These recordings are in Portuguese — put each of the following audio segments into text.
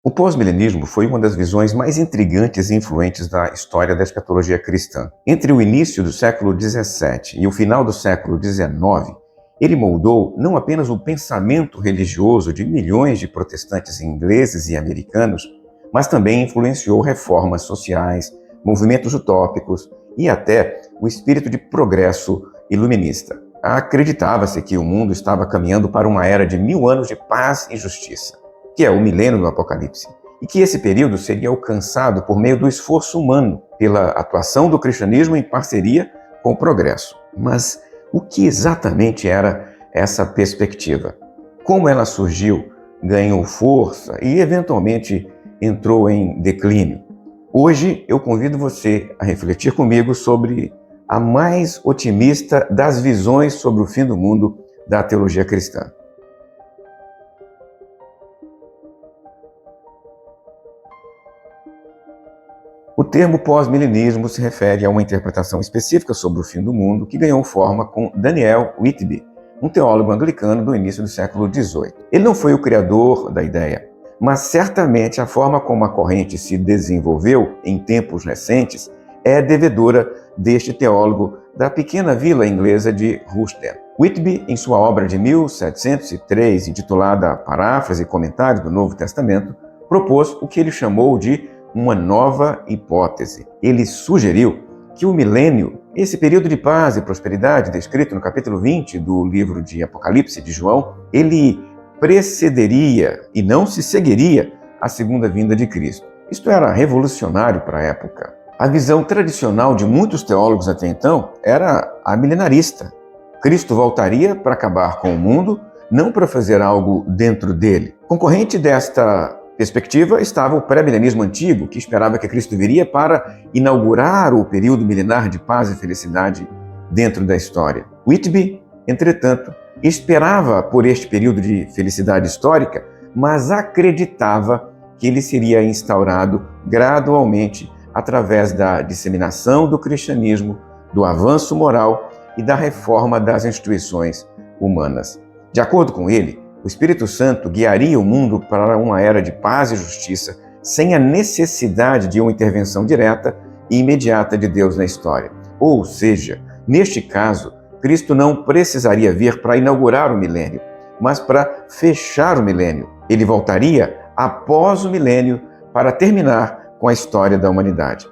O pós-milenismo foi uma das visões mais intrigantes e influentes da história da escatologia cristã. Entre o início do século XVII e o final do século XIX, ele moldou não apenas o pensamento religioso de milhões de protestantes ingleses e americanos, mas também influenciou reformas sociais, movimentos utópicos e até o espírito de progresso iluminista. Acreditava-se que o mundo estava caminhando para uma era de 1000 anos de paz e justiça, que é o milênio do Apocalipse, e que esse período seria alcançado por meio do esforço humano, pela atuação do cristianismo em parceria com o progresso. Mas o que exatamente era essa perspectiva? Como ela surgiu, ganhou força e eventualmente entrou em declínio? Hoje eu convido você a refletir comigo sobre a mais otimista das visões sobre o fim do mundo da teologia cristã. O termo pós-milenismo se refere a uma interpretação específica sobre o fim do mundo que ganhou forma com Daniel Whitby, um teólogo anglicano do início do século XVIII. Ele não foi o criador da ideia, mas certamente a forma como a corrente se desenvolveu em tempos recentes é devedora deste teólogo da pequena vila inglesa de Rushden. Whitby, em sua obra de 1703, intitulada Paráfrase e Comentários do Novo Testamento, propôs o que ele chamou de uma nova hipótese. Ele sugeriu que o milênio, esse período de paz e prosperidade descrito no capítulo 20 do livro de Apocalipse de João, ele precederia e não se seguiria à segunda vinda de Cristo. Isto era revolucionário para a época. A visão tradicional de muitos teólogos até então era a milenarista. Cristo voltaria para acabar com o mundo, não para fazer algo dentro dele. Concorrente desta perspectiva estava o pré-milenismo antigo, que esperava que Cristo viria para inaugurar o período milenar de paz e felicidade dentro da história. Whitby, entretanto, esperava por este período de felicidade histórica, mas acreditava que ele seria instaurado gradualmente através da disseminação do cristianismo, do avanço moral e da reforma das instituições humanas. De acordo com ele, o Espírito Santo guiaria o mundo para uma era de paz e justiça, sem a necessidade de uma intervenção direta e imediata de Deus na história. Ou seja, neste caso, Cristo não precisaria vir para inaugurar o milênio, mas para fechar o milênio. Ele voltaria após o milênio para terminar com a história da humanidade.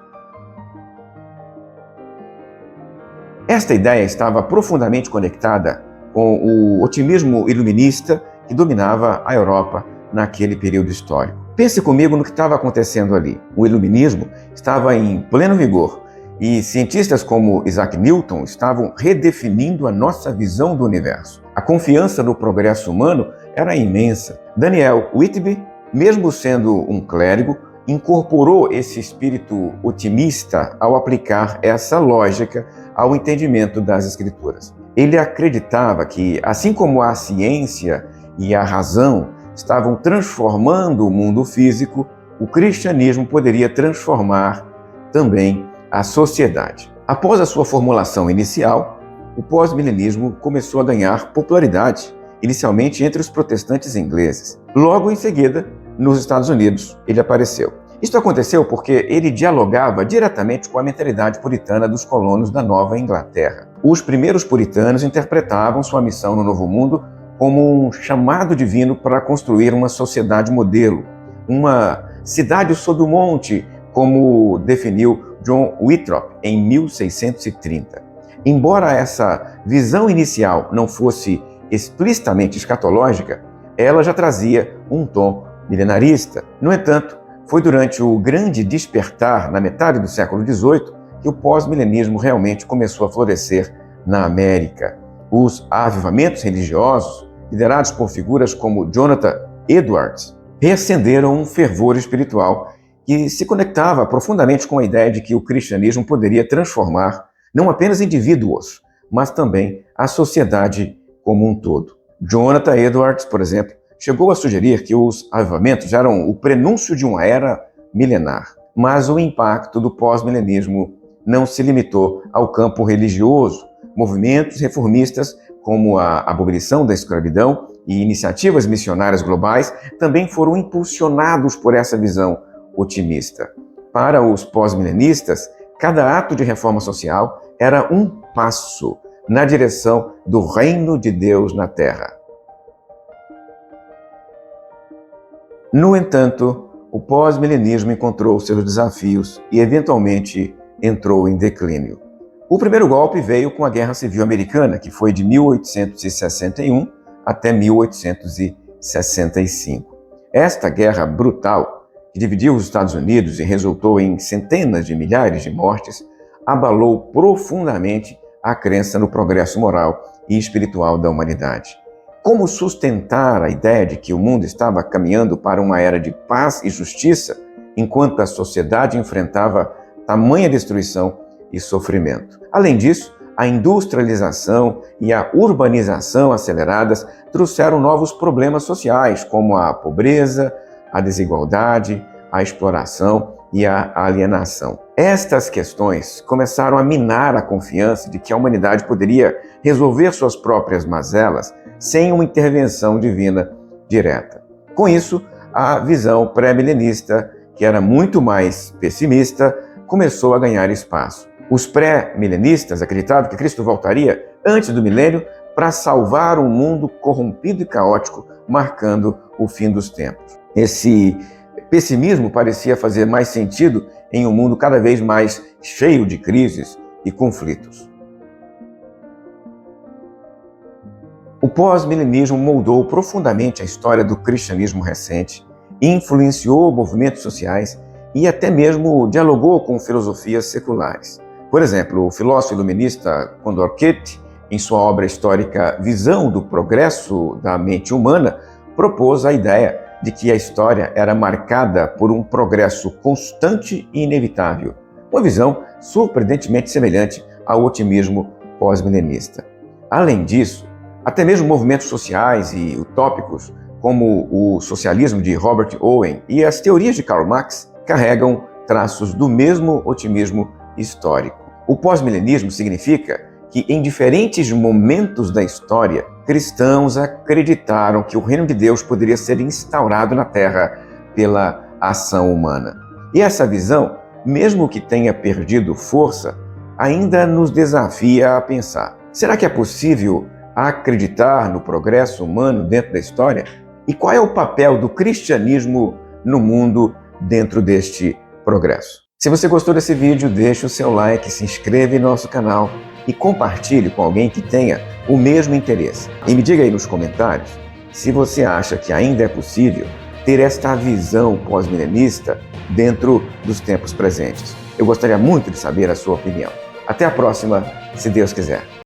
Esta ideia estava profundamente conectada com o otimismo iluminista que dominava a Europa naquele período histórico. Pense comigo no que estava acontecendo ali. O iluminismo estava em pleno vigor e cientistas como Isaac Newton estavam redefinindo a nossa visão do universo. A confiança no progresso humano era imensa. Daniel Whitby, mesmo sendo um clérigo, incorporou esse espírito otimista ao aplicar essa lógica ao entendimento das Escrituras. Ele acreditava que, assim como a ciência e a razão estavam transformando o mundo físico, o cristianismo poderia transformar também a sociedade. Após a sua formulação inicial, o pós-milenismo começou a ganhar popularidade, inicialmente entre os protestantes ingleses. Logo em seguida, nos Estados Unidos, ele apareceu. Isto aconteceu porque ele dialogava diretamente com a mentalidade puritana dos colonos da Nova Inglaterra. Os primeiros puritanos interpretavam sua missão no Novo Mundo como um chamado divino para construir uma sociedade modelo, uma cidade sob o monte, como definiu John Winthrop em 1630. Embora essa visão inicial não fosse explicitamente escatológica, ela já trazia um tom milenarista. No entanto, foi durante o grande despertar, na metade do século XVIII, que o pós-milenismo realmente começou a florescer na América. Os avivamentos religiosos, liderados por figuras como Jonathan Edwards, reacenderam um fervor espiritual que se conectava profundamente com a ideia de que o cristianismo poderia transformar não apenas indivíduos, mas também a sociedade como um todo. Jonathan Edwards, por exemplo, chegou a sugerir que os avivamentos eram o prenúncio de uma era milenar. Mas o impacto do pós-milenismo não se limitou ao campo religioso. Movimentos reformistas, como a abolição da escravidão e iniciativas missionárias globais também foram impulsionados por essa visão otimista. Para os pós-milenistas, cada ato de reforma social era um passo na direção do reino de Deus na Terra. No entanto, o pós-milenismo encontrou seus desafios e, eventualmente, entrou em declínio. O primeiro golpe veio com a Guerra Civil Americana, que foi de 1861 até 1865. Esta guerra brutal, que dividiu os Estados Unidos e resultou em centenas de milhares de mortes, abalou profundamente a crença no progresso moral e espiritual da humanidade. Como sustentar a ideia de que o mundo estava caminhando para uma era de paz e justiça, enquanto a sociedade enfrentava tamanha destruição e sofrimento? Além disso, a industrialização e a urbanização aceleradas trouxeram novos problemas sociais, como a pobreza, a desigualdade, a exploração e a alienação. Estas questões começaram a minar a confiança de que a humanidade poderia resolver suas próprias mazelas sem uma intervenção divina direta. Com isso, a visão pré-milenista, que era muito mais pessimista, começou a ganhar espaço. Os pré-milenistas acreditavam que Cristo voltaria antes do milênio para salvar um mundo corrompido e caótico, marcando o fim dos tempos. Esse pessimismo parecia fazer mais sentido em um mundo cada vez mais cheio de crises e conflitos. O pós-milenismo moldou profundamente a história do cristianismo recente, influenciou movimentos sociais e até mesmo dialogou com filosofias seculares. Por exemplo, o filósofo iluminista Condorcet, em sua obra histórica Visão do Progresso da Mente Humana, propôs a ideia de que a história era marcada por um progresso constante e inevitável, uma visão surpreendentemente semelhante ao otimismo pós-milenista. Além disso, até mesmo movimentos sociais e utópicos, como o socialismo de Robert Owen e as teorias de Karl Marx, carregam traços do mesmo otimismo histórico. O pós-milenismo significa que, em diferentes momentos da história, cristãos acreditaram que o reino de Deus poderia ser instaurado na Terra pela ação humana. E essa visão, mesmo que tenha perdido força, ainda nos desafia a pensar: será que é possível acreditar no progresso humano dentro da história? E qual é o papel do cristianismo no mundo dentro deste progresso? Se você gostou desse vídeo, deixe o seu like, se inscreva em nosso canal e compartilhe com alguém que tenha o mesmo interesse. E me diga aí nos comentários se você acha que ainda é possível ter esta visão pós-milenista dentro dos tempos presentes. Eu gostaria muito de saber a sua opinião. Até a próxima, se Deus quiser.